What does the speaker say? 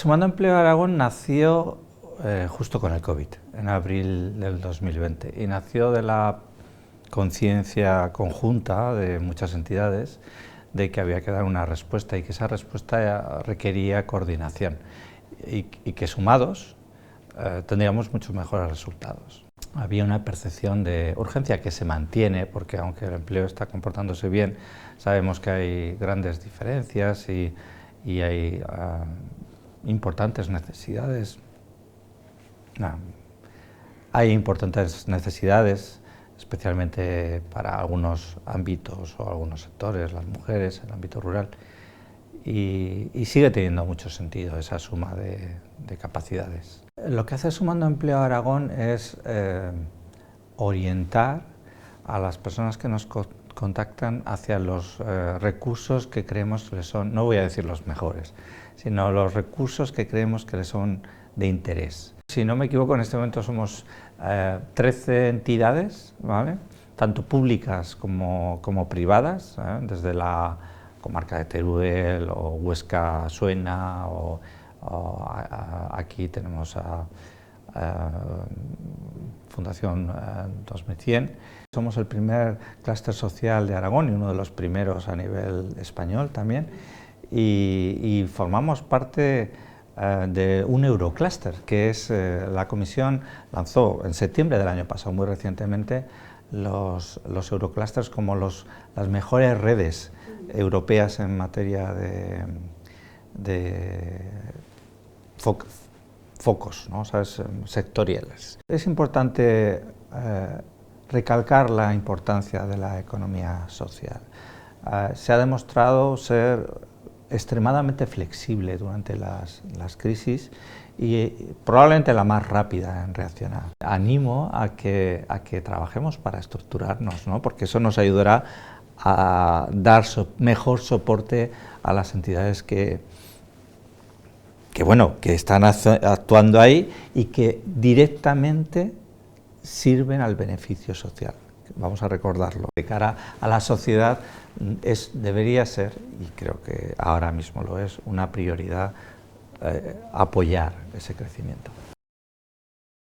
Sumando Empleo Aragón nació justo con el COVID, en abril del 2020, y nació de la conciencia conjunta de muchas entidades de que había que dar una respuesta y que esa respuesta requería coordinación y que sumados tendríamos muchos mejores resultados. Había una percepción de urgencia que se mantiene, porque aunque el empleo está comportándose bien, sabemos que hay grandes diferencias y hay importantes necesidades. Hay importantes necesidades, especialmente para algunos ámbitos o algunos sectores, las mujeres, el ámbito rural, y sigue teniendo mucho sentido esa suma de capacidades. Lo que hace Sumando Empleo Aragón es orientar a las personas que nos contactan hacia los recursos que creemos que les son, no voy a decir los mejores, sino los recursos que creemos que les son de interés. Si no me equivoco, en este momento somos 13 entidades, ¿vale?, tanto públicas como privadas, desde la comarca de Teruel o Huesca Suena, o aquí tenemos a Fundación 2100. Somos el primer clúster social de Aragón y uno de los primeros a nivel español también, y formamos parte de un Eurocluster, que es la Comisión lanzó en septiembre del año pasado, muy recientemente, los Euroclusters como las mejores redes europeas en materia de focos, ¿no?, ¿sabes?, sectoriales. Es importante recalcar la importancia de la economía social. Se ha demostrado ser extremadamente flexible durante las crisis y probablemente la más rápida en reaccionar. Animo a que trabajemos para estructurarnos, ¿no?, porque eso nos ayudará a dar mejor soporte a las entidades que están actuando ahí y que directamente sirven al beneficio social. Vamos a recordarlo. De cara a la sociedad debería ser, y creo que ahora mismo lo es, una prioridad apoyar ese crecimiento.